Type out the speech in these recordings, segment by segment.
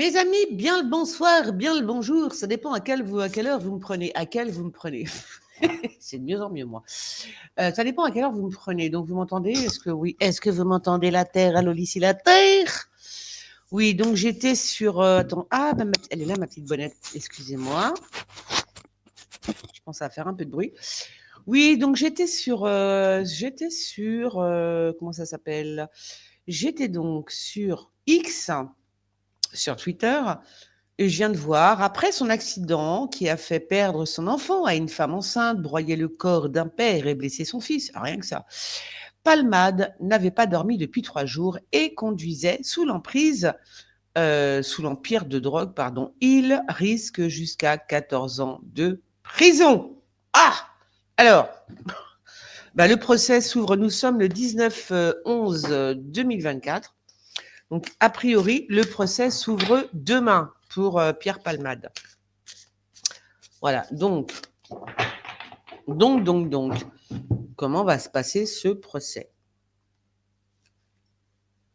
Mes amis, bien le bonsoir, bien le bonjour. Ça dépend à quelle heure vous me prenez. À quelle vous me prenez. C'est de mieux en mieux, moi. Ça dépend à quelle heure vous me prenez. Donc, vous m'entendez? Est-ce que oui? Est-ce que vous m'entendez la terre? Allô, Lucie, la terre? Oui, donc j'étais sur. Attends. Ah, bah, elle est là, ma petite bonnette. Excusez-moi. Je pense à faire un peu de bruit. Oui, donc j'étais sur. Comment ça s'appelle? J'étais donc sur X, sur Twitter. Et je viens de voir, après son accident qui a fait perdre son enfant à une femme enceinte, broyer le corps d'un père et blesser son fils, rien que ça, Palmade n'avait pas dormi depuis 3 jours et conduisait sous l'empire de drogue, pardon. Il risque jusqu'à 14 ans de prison. Ah! Alors, bah, le procès s'ouvre, nous sommes le 19/11/2024. Donc, a priori, le procès s'ouvre demain pour Pierre Palmade. Voilà, donc, comment va se passer ce procès?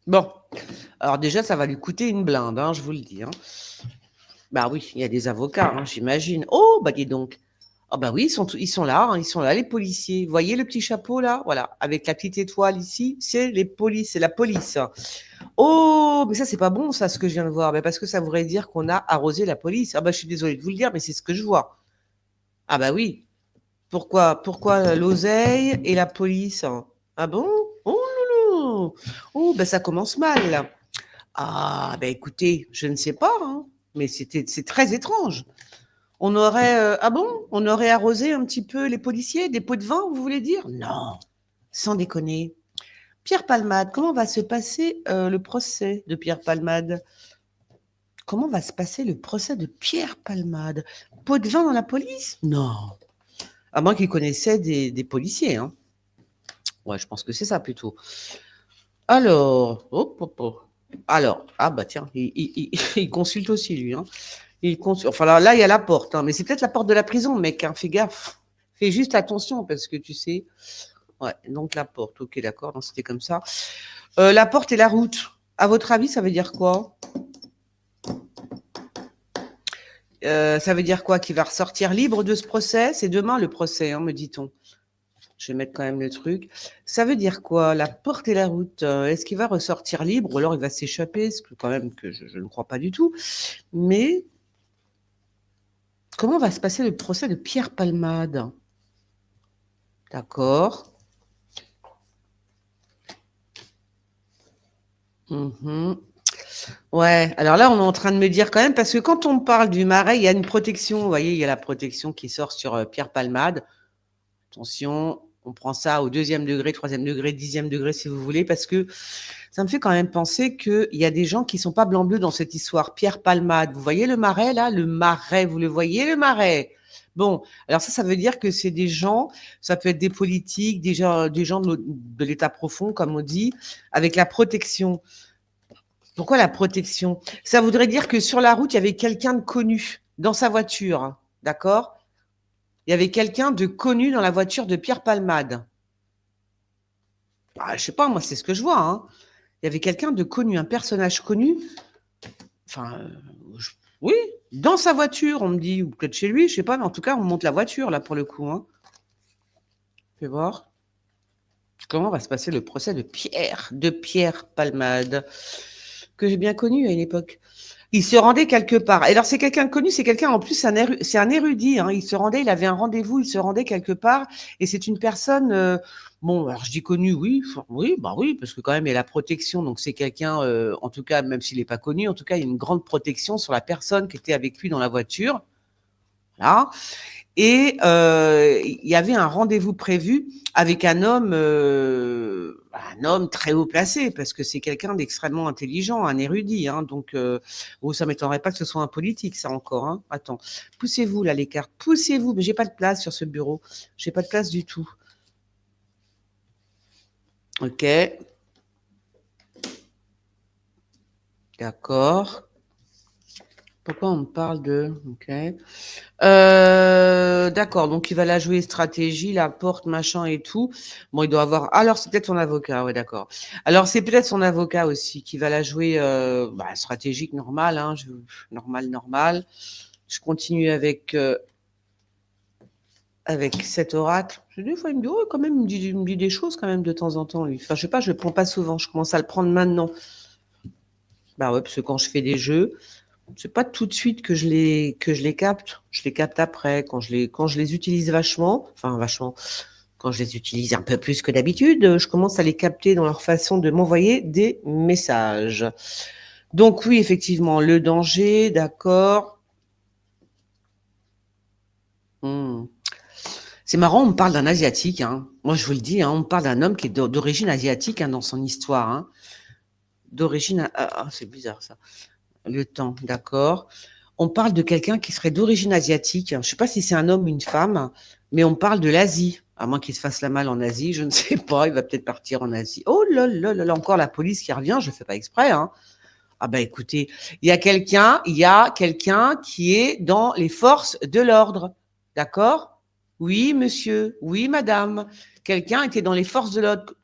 Bon, alors déjà, ça va lui coûter une blinde, hein, je vous le dis. Hein. Bah oui, il y a des avocats, hein, j'imagine. Oh, bah dis donc. Ah bah oui, ils sont là, hein, ils sont là, les policiers. Vous voyez le petit chapeau là? Voilà, avec la petite étoile ici, c'est la police. Oh, mais ça, c'est pas bon, ça, ce que je viens de voir. Mais parce que ça voudrait dire qu'on a arrosé la police. Ah bah, je suis désolée de vous le dire, mais c'est ce que je vois. Ah bah oui. Pourquoi l'oseille et la police? Ah bon? Oh non, oh, ben ça commence mal. Là. Ah, ben écoutez, je ne sais pas, hein, mais c'est très étrange. Ah bon? On aurait arrosé un petit peu les policiers, des pots de vin, vous voulez dire? Non, sans déconner. Pierre Palmade, comment va se passer le procès de Pierre Palmade? Comment va se passer le procès de Pierre Palmade? Pot de vin dans la police? Non. À moins qu'il connaissait des policiers, hein. Ouais, je pense que c'est ça plutôt. Alors, hop, hop, hop. Alors, ah bah tiens, il consulte aussi lui. Hein. Il consulte. Enfin là, il y a la porte, hein, mais c'est peut-être la porte de la prison, mec. Hein, fais gaffe. Fais juste attention parce que tu sais. Ouais, donc la porte. Ok, d'accord. Donc c'était comme ça. La porte et la route. À votre avis, ça veut dire quoi? Ça veut dire quoi? Qu'il va ressortir libre de ce procès? C'est demain le procès, hein, me dit-on. Je vais mettre quand même le truc. Ça veut dire quoi? La porte et la route. Est-ce qu'il va ressortir libre ou alors il va s'échapper? Ce que quand même que je ne crois pas du tout. Mais comment va se passer le procès de Pierre Palmade? D'accord. Mhm. Ouais, alors là, on est en train de me dire quand même, parce que quand on parle du Marais, il y a une protection. Vous voyez, il y a la protection qui sort sur Pierre Palmade. Attention, on prend ça au 2e degré, 3e degré, 10e degré, si vous voulez, parce que ça me fait quand même penser qu'il y a des gens qui ne sont pas blancs-bleus dans cette histoire. Pierre Palmade, vous voyez le Marais, là? Le Marais, vous le voyez, le Marais? Bon, alors ça veut dire que c'est des gens, ça peut être des politiques, des gens de l'état profond, comme on dit, avec la protection. Pourquoi la protection? Ça voudrait dire que sur la route, il y avait quelqu'un de connu dans sa voiture, hein, d'accord? Il y avait quelqu'un de connu dans la voiture de Pierre Palmade. Ah, je sais pas, moi, c'est ce que je vois. Hein. Il y avait quelqu'un de connu, un personnage connu. Enfin, oui, dans sa voiture, on me dit, ou peut-être chez lui, je sais pas, mais en tout cas, on monte la voiture, là, pour le coup. Hein. Fais voir. Comment va se passer le procès de Pierre Palmade, que j'ai bien connu à une époque. Il se rendait quelque part. Et alors, c'est quelqu'un de connu, c'est quelqu'un, en plus, c'est un érudit. Hein. Il avait un rendez-vous, il se rendait quelque part. Et c'est une personne, bon, alors je dis connu, oui, oui, bah oui, parce que quand même, il y a la protection. Donc, c'est quelqu'un, en tout cas, même s'il n'est pas connu, en tout cas, il y a une grande protection sur la personne qui était avec lui dans la voiture. Voilà. Et il y avait un rendez-vous prévu avec un homme très haut placé, parce que c'est quelqu'un d'extrêmement intelligent, un érudit. Hein, donc, oh, ça m'étonnerait pas que ce soit un politique, ça encore. Hein. Attends, poussez-vous là les cartes, poussez-vous. Mais j'ai pas de place sur ce bureau, j'ai pas de place du tout. Ok, d'accord. Pourquoi on me parle de... Ok. D'accord, donc il va la jouer stratégie, la porte, machin et tout. Bon, il doit avoir... Alors, c'est peut-être son avocat, ouais, d'accord. Alors, c'est peut-être son avocat aussi qui va la jouer stratégique, normale, hein, normal. Je continue avec cet oracle. Des fois, il me dit, oh, quand même, il me dit des choses quand même de temps en temps, lui. Enfin, je sais pas, je le prends pas souvent, je commence à le prendre maintenant. Bah ouais, parce que quand je fais des jeux, c'est pas tout de suite que je les capte. Je les capte après, quand je les utilise vachement, quand je les utilise un peu plus que d'habitude, je commence à les capter dans leur façon de m'envoyer des messages. Donc oui, effectivement, le danger, d'accord. Hmm. C'est marrant, on me parle d'un asiatique, hein. Moi, je vous le dis, hein, on me parle d'un homme qui est d'origine asiatique, hein, dans son histoire, hein. D'origine, c'est bizarre ça. Le temps, d'accord. On parle de quelqu'un qui serait d'origine asiatique. Je ne sais pas si c'est un homme ou une femme, mais on parle de l'Asie. À moins qu'il se fasse la malle en Asie, je ne sais pas. Il va peut-être partir en Asie. Oh là là là là, encore la police qui revient. Je ne fais pas exprès, hein. Ah bah écoutez, il y a quelqu'un qui est dans les forces de l'ordre. D'accord? Oui, monsieur. Oui, madame. Quelqu'un était dans les forces de l'ordre.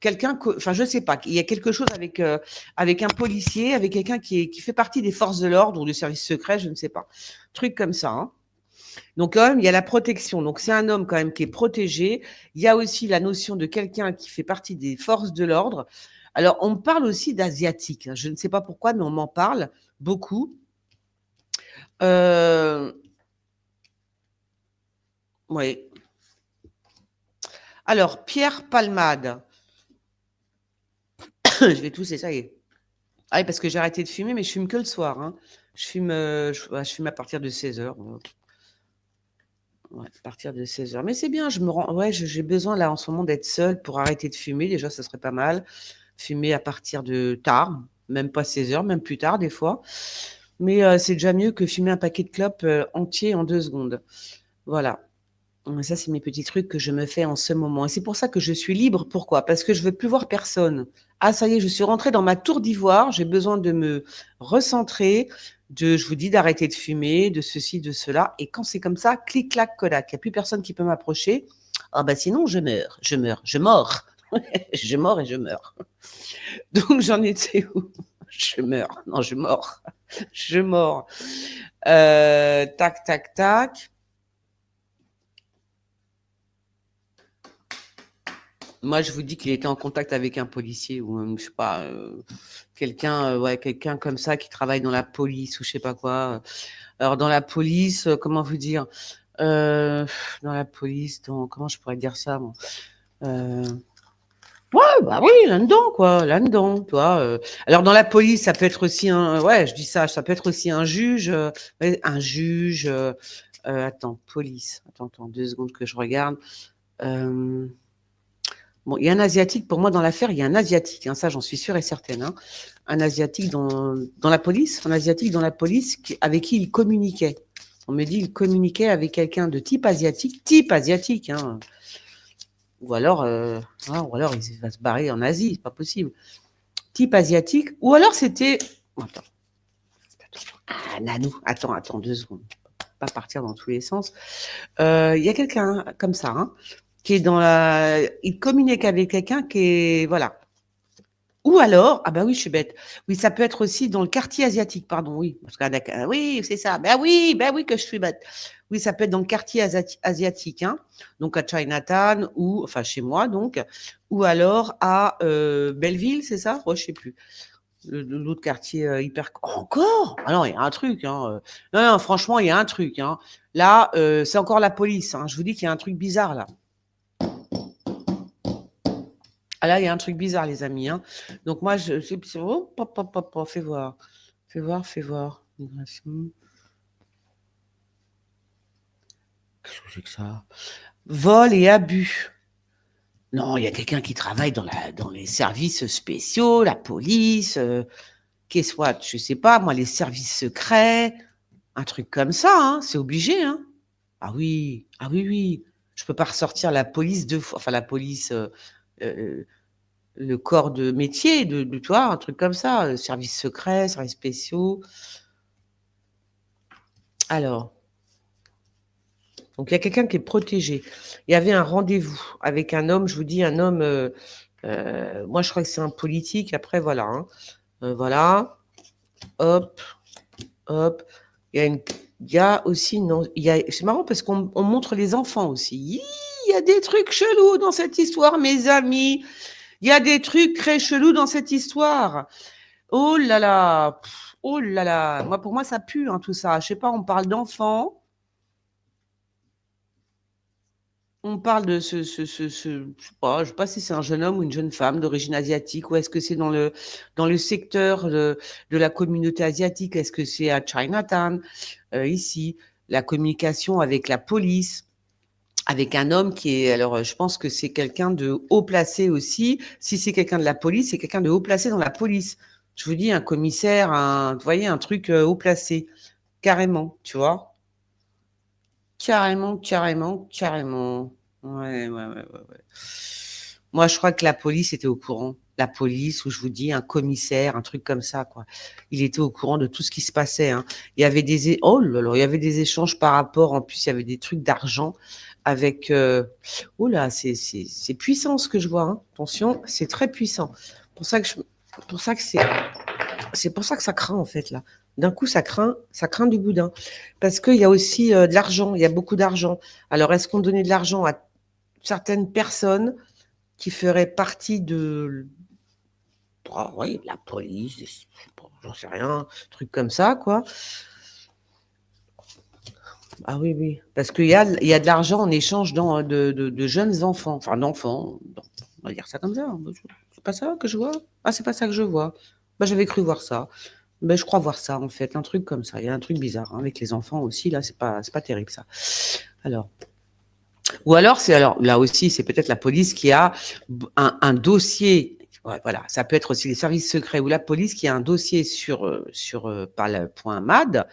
Enfin, je sais pas. Il y a quelque chose avec un policier, avec quelqu'un qui fait partie des forces de l'ordre ou du service secret, je ne sais pas. Truc comme ça, hein. Donc, quand même, il y a la protection. Donc, c'est un homme quand même qui est protégé. Il y a aussi la notion de quelqu'un qui fait partie des forces de l'ordre. Alors, on me parle aussi d'asiatique. Je ne sais pas pourquoi, mais on m'en parle beaucoup. Euh, ouais. Alors, Pierre Palmade. Je vais tousser, ça y est. Ah oui, parce que j'ai arrêté de fumer, mais je fume que le soir, hein. Je fume à partir de 16 heures. Ouais, à partir de 16 heures. Mais c'est bien, ouais, j'ai besoin là en ce moment d'être seule pour arrêter de fumer. Déjà, ça serait pas mal. Fumer à partir de tard, même pas 16 heures, même plus tard des fois. Mais c'est déjà mieux que fumer un paquet de clopes entier en 2 secondes. Voilà. Ça, c'est mes petits trucs que je me fais en ce moment. Et c'est pour ça que je suis libre. Pourquoi? Parce que je veux plus voir personne. Ah, ça y est, je suis rentrée dans ma tour d'ivoire. J'ai besoin de me recentrer, je vous dis, d'arrêter de fumer, de ceci, de cela. Et quand c'est comme ça, clic, clac, codac. Il n'y a plus personne qui peut m'approcher. Ah, bah sinon, je mords. Je mords et je meurs. Donc, j'en étais où? Je meurs. Non, je mords. Je mords. Tac, tac, tac. Moi, je vous dis qu'il était en contact avec un policier ou je sais pas, quelqu'un, ouais, quelqu'un comme ça qui travaille dans la police ou je sais pas quoi. Alors dans la police, comment vous dire? Heu, Dans la police, comment je pourrais dire ça moi? Heu, ouais, bah oui, là-dedans quoi, là-dedans, tu vois? Alors dans la police, ça peut être aussi ouais, je dis ça peut être aussi un juge, ouais, un juge, attends, police, attends 2 secondes que je regarde. Hem Bon, il y a un asiatique, pour moi, dans l'affaire, il y a un asiatique, hein, ça j'en suis sûre et certaine, hein. Un asiatique dans la police, un asiatique dans la police avec qui il communiquait. On me dit il communiquait avec quelqu'un de type asiatique, hein. Ou alors il va se barrer en Asie, c'est pas possible. Type asiatique, ou alors c'était. Attends, Nanou, attends 2 secondes. Pas partir dans tous les sens. Il y a quelqu'un comme ça, hein, qui est dans la. Il communique avec quelqu'un qui est. Voilà. Ou alors, ah bah oui, je suis bête. Oui, ça peut être aussi dans le quartier asiatique, pardon, oui. Parce que, oui, c'est ça. Ben oui, que je suis bête. Oui, ça peut être dans le quartier asiatique, hein. Donc à Chinatown ou, enfin chez moi, donc, ou alors à Belleville, c'est ça? Ouais, je sais plus. L'autre quartier hyper. Encore? Ah non, il y a un truc, hein. Non, non, franchement, il y a un truc, hein. Là, c'est encore la police, hein. Je vous dis qu'il y a un truc bizarre là. Ah là, il y a un truc bizarre, les amis, hein. Donc moi, oh, pop, pop, pop, pop, fais voir. Fais voir, fais voir. Migration. Qu'est-ce que c'est que ça? Vol et abus. Non, il y a quelqu'un qui travaille dans les services spéciaux, la police, qu'est-ce soit, je sais pas, moi, les services secrets, un truc comme ça, hein, c'est obligé, hein. Ah oui, oui. Je peux pas ressortir la police deux fois, enfin la police, euh, le corps de métier de toi, un truc comme ça, services secrets, services spéciaux. Alors, donc il y a quelqu'un qui est protégé. Il y avait un rendez-vous avec un homme, je vous dis un homme, moi je crois que c'est un politique, après voilà, hein. Voilà, hop, hop. Il y a une il y a aussi non, il y a c'est marrant parce qu'on montre les enfants aussi. Il y a des trucs chelous dans cette histoire, mes amis. Il y a des trucs très chelous dans cette histoire. Oh là là, oh là là. Moi, pour moi, ça pue, hein, tout ça. Je sais pas, on parle d'enfants, on parle de je sais pas si c'est un jeune homme ou une jeune femme d'origine asiatique, ou est-ce que c'est dans le secteur de la communauté asiatique, est-ce que c'est à Chinatown, ici, la communication avec la police, avec un homme qui est, alors je pense que c'est quelqu'un de haut placé aussi. Si c'est quelqu'un de la police, c'est quelqu'un de haut placé dans la police. Je vous dis, un commissaire, vous voyez, un truc haut placé, carrément, tu vois. Carrément, carrément, carrément. Ouais, ouais, ouais, ouais, ouais. Moi, je crois que la police était au courant. La police, ou je vous dis, un commissaire, un truc comme ça, quoi. Il était au courant de tout ce qui se passait, hein. Il y avait oh là là, il y avait des échanges par rapport, en plus, il y avait des trucs d'argent avec, oh là, c'est puissant ce que je vois, hein. Attention, c'est très puissant. Pour ça que pour ça que c'est pour ça que ça craint, en fait, là. D'un coup, ça craint du boudin. Parce qu'il y a aussi de l'argent, il y a beaucoup d'argent. Alors, est-ce qu'on donnait de l'argent à certaines personnes qui feraient partie de, ah oui, la police, je sais pas, j'en sais rien, truc comme ça, quoi. Ah oui, oui. Parce il y a de l'argent en échange de jeunes enfants, enfin d'enfants, on va dire ça comme ça. C'est pas ça que je vois. Ah, c'est pas ça que je vois. Bah, j'avais cru voir ça. Ben, je crois voir ça, en fait, un truc comme ça. Il y a un truc bizarre, hein, avec les enfants aussi, là, c'est pas terrible, ça. Alors, ou alors, c'est alors là aussi, c'est peut-être la police qui a un dossier. Ouais, voilà, ça peut être aussi les services secrets ou la police qui a un dossier par le point MAD,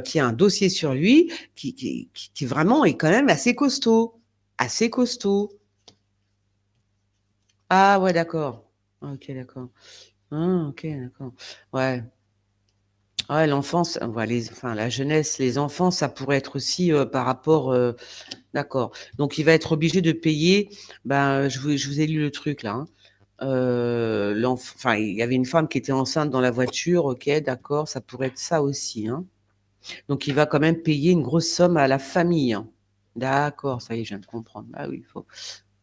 qui a un dossier sur lui qui vraiment est quand même assez costaud. Assez costaud. Ah ouais, d'accord. Ok, d'accord. Ah, ok, d'accord. Ouais. Ouais, l'enfance, ouais, enfin, la jeunesse, les enfants, ça pourrait être aussi par rapport. D'accord. Donc, il va être obligé de payer. Ben, je vous ai lu le truc là, hein. Enfin, il y avait une femme qui était enceinte dans la voiture. Ok, d'accord. Ça pourrait être ça aussi, hein. Donc, il va quand même payer une grosse somme à la famille, hein. D'accord, ça y est, je viens de comprendre. Ah oui, il faut.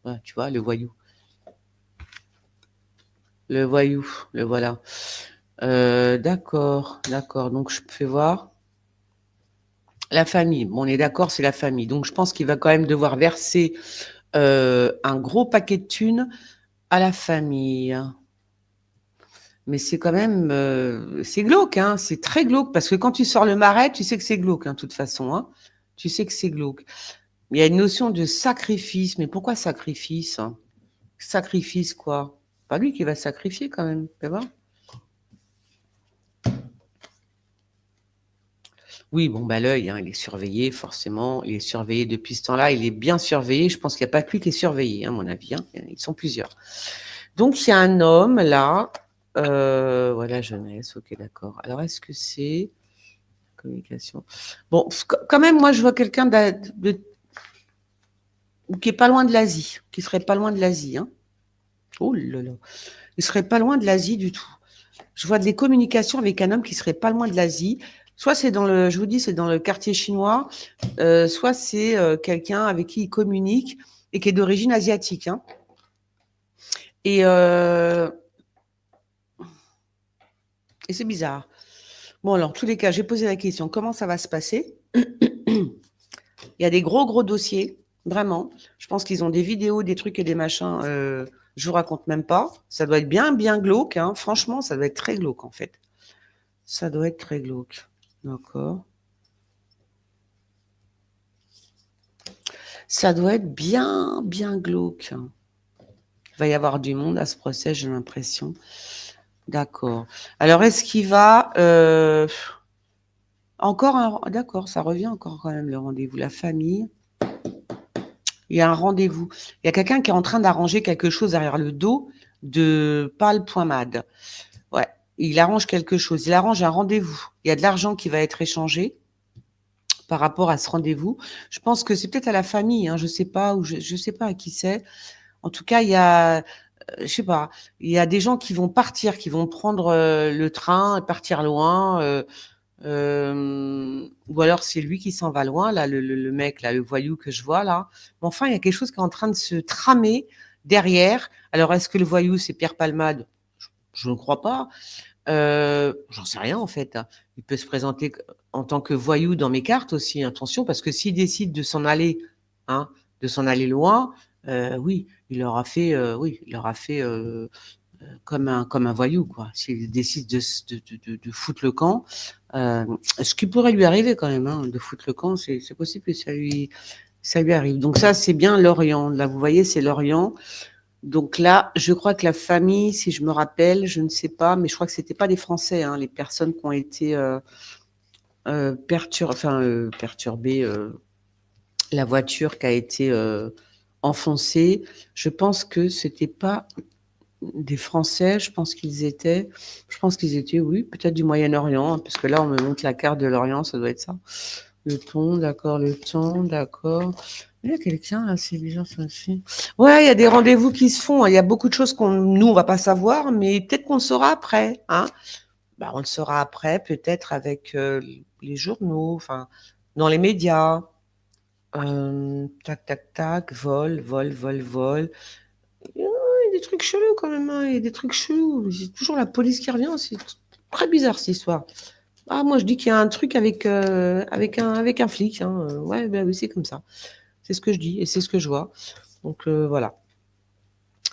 Ouais, tu vois, le voyou. Le voyou, le voilà. D'accord, d'accord. Donc, je fais voir. La famille. Bon, on est d'accord, c'est la famille. Donc, je pense qu'il va quand même devoir verser un gros paquet de thunes à la famille. Mais c'est quand même, c'est glauque, hein, c'est très glauque, parce que quand tu sors le marais, tu sais que c'est glauque, hein, de toute façon, hein. Tu sais que c'est glauque. Il y a une notion de sacrifice, mais pourquoi sacrifice, hein? Sacrifice quoi? Pas lui qui va sacrifier quand même, tu vois? Oui, bon, bah l'œil, hein, il est surveillé, forcément, il est surveillé depuis ce temps-là, il est bien surveillé. Je pense qu'il n'y a pas que lui qui est surveillé, hein, à mon avis, hein. Ils sont plusieurs. Donc, il y a un homme là, voilà, jeunesse, ok, d'accord. Alors, est-ce que c'est communication? Bon, quand même, moi, je vois quelqu'un qui est pas loin de l'Asie, qui serait pas loin de l'Asie, hein. Oh là là, il serait pas loin de l'Asie du tout. Je vois des communications avec un homme qui serait pas loin de l'Asie. Soit c'est dans le, je vous dis, c'est dans le quartier chinois, soit c'est quelqu'un avec qui il communique et qui est d'origine asiatique, hein. Et, euh, et c'est bizarre. Bon, alors, en tous les cas, j'ai posé la question, comment ça va se passer? Il y a des gros, gros dossiers, vraiment. Je pense qu'ils ont des vidéos, des trucs et des machins. Je vous raconte même pas. Ça doit être bien, bien glauque, hein. Franchement, ça doit être très glauque, en fait. Ça doit être très glauque. D'accord. Ça doit être bien, bien glauque. Il va y avoir du monde à ce procès, j'ai l'impression. D'accord. Alors, est-ce qu'il va... encore un... D'accord, ça revient encore quand même, le rendez-vous. La famille. Il y a un rendez-vous. Il y a quelqu'un qui est en train d'arranger quelque chose derrière le dos de Pal Poimade. Ouais, il arrange quelque chose. Il arrange un rendez-vous. Il y a de l'argent qui va être échangé. par rapport à ce rendez-vous. Je pense que c'est peut-être à la famille, hein, je sais pas, ou je sais pas à qui c'est. En tout cas, il y a, je sais pas, il y a des gens qui vont partir, qui vont prendre le train et partir loin. Ou alors c'est lui qui s'en va loin, là, le mec, là, le voyou que je vois là. Mais enfin, il y a quelque chose qui est en train de se tramer derrière. Alors, est-ce que le voyou, c'est Pierre Palmade? Je ne crois pas. J'en sais rien en fait, hein. Il peut se présenter en tant que voyou dans mes cartes aussi, attention, parce que s'il décide de s'en aller, hein, de s'en aller loin, oui, oui, il aura fait comme un voyou, quoi. S'il décide de foutre le camp, ce qui pourrait lui arriver quand même, hein, de foutre le camp, c'est possible que ça lui arrive. Donc ça, c'est bien l'Orient. Là, vous voyez, c'est l'Orient. Donc là, je crois que la famille, si je me rappelle, je ne sais pas, mais je crois que c'était pas des Français, hein, les personnes qui ont été perturbées, la voiture qui a été enfoncée. Je pense que c'était pas des Français. Je pense qu'ils étaient, oui, peut-être du Moyen-Orient, hein, parce que là, on me montre la carte de l'Orient, ça doit être ça. Le ton, d'accord. Il y a quelqu'un là, c'est les gens sont aussi. Ouais, il y a des rendez-vous qui se font, hein. Il y a beaucoup de choses nous, on va pas savoir, mais peut-être qu'on le saura après, hein. Bah, on le saura après, peut-être avec les journaux, enfin, dans les médias. Tac, tac, tac, vol. Il y a des trucs chelous quand même, hein. Il y a des trucs chelous. C'est toujours la police qui revient. C'est très bizarre cette histoire. Ah, moi, je dis qu'il y a un truc avec un flic, hein. Ouais, ben oui, c'est comme ça. C'est ce que je dis et c'est ce que je vois. Donc voilà.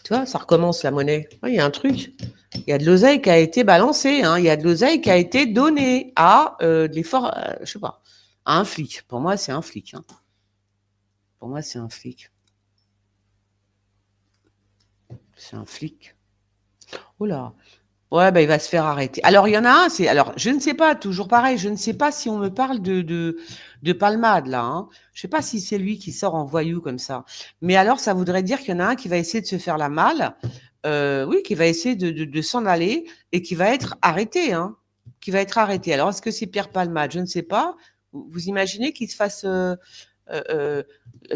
Tu vois, ça recommence la monnaie. Ouais, il y a un truc. Il y a de l'oseille qui a été balancé, hein. Il y a de l'oseille qui a été donné à je sais pas, à un flic. Pour moi, c'est un flic, hein. Pour moi, c'est un flic. C'est un flic. Oh là. Ouais, bah, il va se faire arrêter. Alors, il y en a un, alors, je ne sais pas, toujours pareil, je ne sais pas si on me parle de Palmade, là, hein. Je ne sais pas si c'est lui qui sort en voyou comme ça. Mais alors, ça voudrait dire qu'il y en a un qui va essayer de se faire la malle, oui, qui va essayer de s'en aller et qui va être arrêté, hein. Qui va être arrêté. Alors, est-ce que c'est Pierre Palmade? Je ne sais pas. Vous imaginez qu'il se fasse, euh,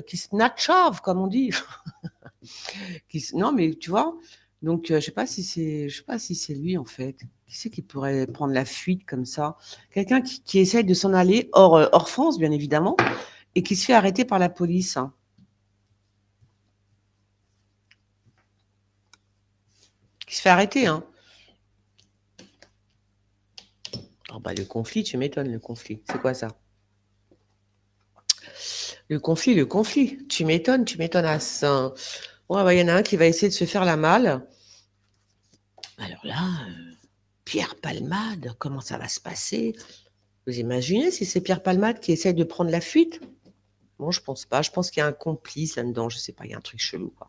qu'il se natchave, comme on dit. Non, mais tu vois, donc je sais pas si c'est lui en fait. Qui c'est qui pourrait prendre la fuite comme ça? Quelqu'un qui essaye de s'en aller hors France, bien évidemment, et qui se fait arrêter par la police, hein. Qui se fait arrêter, hein. Oh bah le conflit, tu m'étonnes, le conflit. C'est quoi ça? Le conflit. Tu m'étonnes à ça. Ouais, bah, il y en a un qui va essayer de se faire la malle. Alors là, Pierre Palmade, comment ça va se passer? Vous imaginez si c'est Pierre Palmade qui essaye de prendre la fuite? Bon, je pense pas. Je pense qu'il y a un complice là-dedans. Je sais pas, il y a un truc chelou, quoi.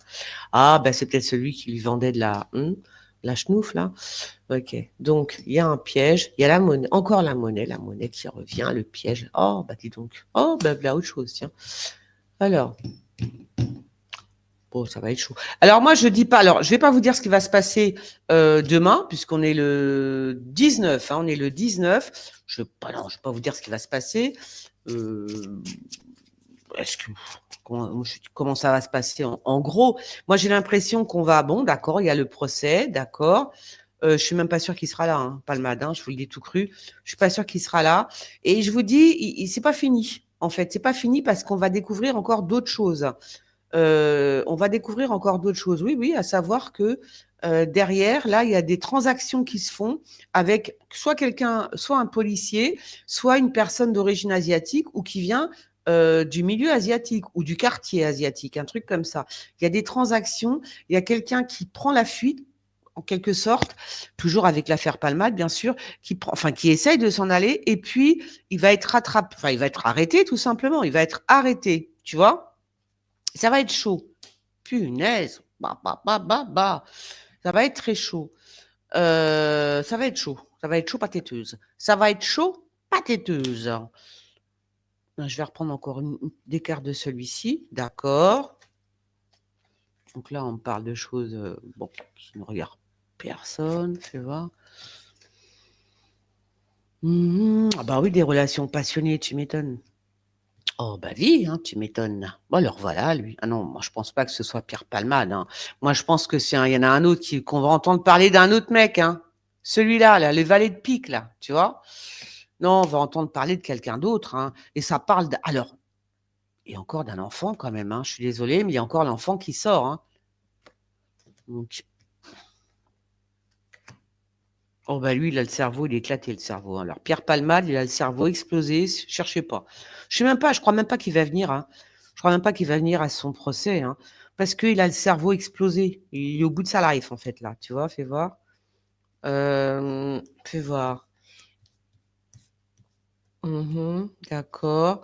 Ah, bah, c'est peut-être celui qui lui vendait de la schnouf, là. Ok. Donc, il y a un piège. Il y a la monnaie. Encore la monnaie qui revient, le piège. Oh, bah, dis donc. Oh, bah, là, autre chose, tiens. Alors, bon, ça va être chaud. Alors, moi, je dis pas. Alors, je vais pas vous dire ce qui va se passer demain, puisqu'on est le 19, hein, on est le 19. Non, je vais pas vous dire ce qui va se passer. Euh, Est-ce que comment ça va se passer en gros? Moi, j'ai l'impression qu'on va bon, d'accord, il y a le procès, d'accord. Je suis même pas sûre qu'il sera là, hein, Palmade, hein, je vous le dis tout cru. Je suis pas sûre qu'il sera là. Et je vous dis, c'est pas fini. En fait, c'est pas fini parce qu'on va découvrir encore d'autres choses. On va découvrir encore d'autres choses. Oui, oui, à savoir que derrière, là, il y a des transactions qui se font avec soit quelqu'un, soit un policier, soit une personne d'origine asiatique ou qui vient du milieu asiatique ou du quartier asiatique, un truc comme ça. Il y a des transactions, il y a quelqu'un qui prend la fuite, en quelque sorte, toujours avec l'affaire Palmade, bien sûr, qui essaye de s'en aller, et puis il va être rattrapé, enfin, il va être arrêté, tout simplement. Il va être arrêté, tu vois? Ça va être chaud. Punaise. Bah, bah, bah, bah, bah. Ça va être très chaud. Ça va être chaud. Ça va être chaud patéteuse. Ça va être chaud patéteuse. Je vais reprendre encore des cartes de celui-ci. D'accord. Donc là, on parle de choses bon, qui ne regardent personne. Fais voir. Ah bah oui, des relations passionnées, tu m'étonnes. Oh bah oui, hein, tu m'étonnes. Bon alors voilà, lui. Ah non, moi je pense pas que ce soit Pierre Palmade, hein. Moi je pense que il y en a un autre qu'on va entendre parler d'un autre mec, hein. Celui-là, là, le valet de pique, là, tu vois? Non, on va entendre parler de quelqu'un d'autre, hein. Et ça parle alors, et encore d'un enfant quand même, hein. Je suis désolée, mais il y a encore l'enfant qui sort, hein. Donc, oh bah lui, il a le cerveau, il est éclaté le cerveau, hein. Alors Pierre Palmade, il a le cerveau explosé, cherchez pas. Je crois même pas qu'il va venir, hein. Je crois même pas qu'il va venir à son procès, hein, parce qu'il a le cerveau explosé. Il est au bout de sa life en fait là, tu vois? Fais voir. Fais voir. D'accord.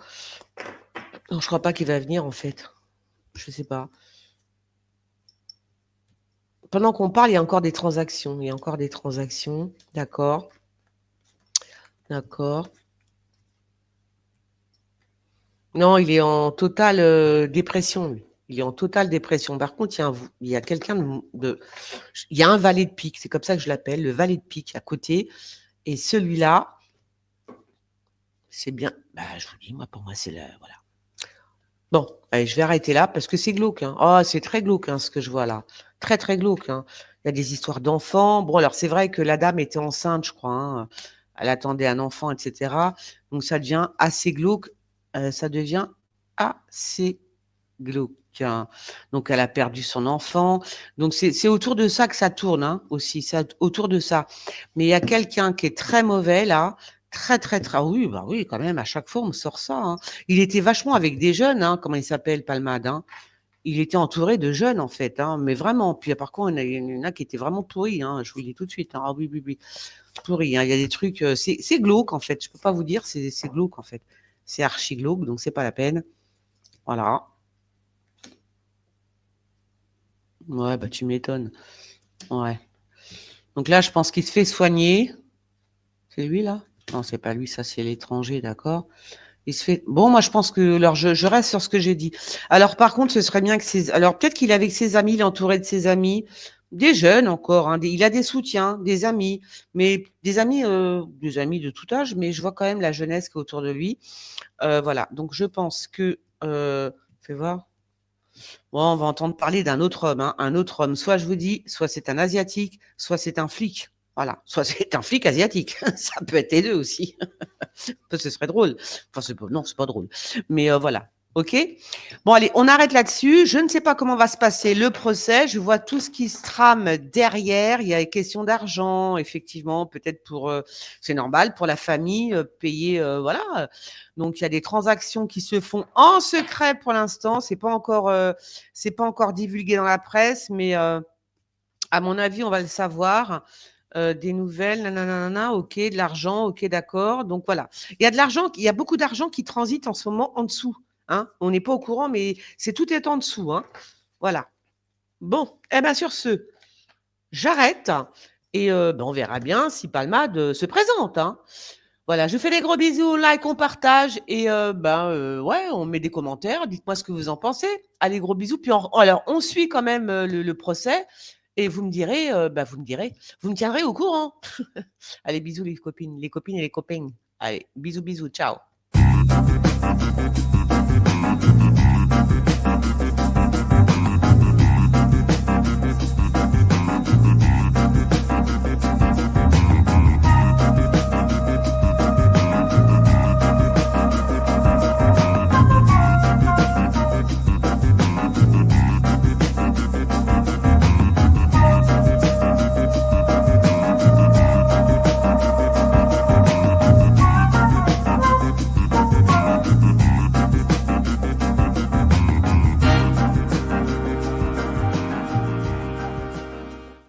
Non, je crois pas qu'il va venir en fait. Je sais pas. Pendant qu'on parle, il y a encore des transactions. Il y a encore des transactions. D'accord. D'accord. Non, il est en totale, dépression, lui. Il est en totale dépression. Par contre, il y a quelqu'un il y a un valet de pique, c'est comme ça que je l'appelle, le valet de pique à côté et celui-là, c'est bien bah, je vous dis, moi, pour moi, c'est le voilà. Bon, allez, je vais arrêter là parce que c'est glauque, hein. Oh, c'est très glauque, hein, ce que je vois là. Très, très glauque, hein. Il y a des histoires d'enfants. Bon, alors c'est vrai que la dame était enceinte, je crois, hein, elle attendait un enfant et cetera. Donc ça devient assez glauque, ça devient assez glauque, hein. Donc elle a perdu son enfant. Donc c'est autour de ça que ça tourne, hein, aussi, c'est autour de ça. Mais il y a quelqu'un qui est très mauvais là, très, très, très oui, bah, oui, quand même, à chaque fois on me sort ça, hein. Il était vachement avec des jeunes, hein, comment il s'appelle Palmade, hein? Il était entouré de jeunes en fait, hein, mais vraiment. Puis par contre, il y en a qui étaient vraiment pourris, hein, je vous le dis tout de suite, hein. Ah oui, oui, oui, pourris, hein. Il y a des trucs, c'est glauque en fait. Je peux pas vous dire, c'est glauque en fait. C'est archi glauque, donc c'est pas la peine. Voilà. Ouais, bah, tu m'étonnes. Ouais. Donc là, je pense qu'il se fait soigner. C'est lui là? Non, c'est pas lui, ça c'est l'étranger, d'accord. Il se fait bon, moi je pense que alors je reste sur ce que j'ai dit. Alors par contre, ce serait bien que alors peut-être qu'il est avec ses amis, il est entouré de ses amis, des jeunes encore, hein, il a des soutiens, des amis, mais des amis de tout âge, mais je vois quand même la jeunesse qui est autour de lui. Voilà, donc je pense que, fais voir. Bon, on va entendre parler d'un autre homme, hein, un autre homme. Soit je vous dis, soit c'est un asiatique, soit c'est un flic. Voilà, soit c'est un flic asiatique. Ça peut être les 2 aussi. Ce serait drôle. Enfin, non, c'est pas drôle. Mais voilà. OK? Bon, allez, on arrête là-dessus. Je ne sais pas comment va se passer le procès. Je vois tout ce qui se trame derrière. Il y a des questions d'argent, effectivement, peut-être c'est normal pour la famille, payer, voilà. Donc, il y a des transactions qui se font en secret pour l'instant. C'est pas encore divulgué dans la presse, mais à mon avis, on va le savoir. Des nouvelles, nanana, OK, de l'argent, OK, d'accord. Donc voilà. Il y a beaucoup d'argent qui transite en ce moment en dessous, hein. On n'est pas au courant, mais tout est en dessous, hein. Voilà. Bon, eh ben, sur ce, j'arrête et ben, on verra bien si Palmade, se présente, hein. Voilà, je vous fais des gros bisous, like, on partage et ben, ouais, on met des commentaires. Dites-moi ce que vous en pensez. Allez, gros bisous. Puis alors, on suit quand même, le procès et vous me direz, bah, vous me tiendrez au courant. Allez, bisous les copines et les copains. Allez, bisous, bisous, ciao.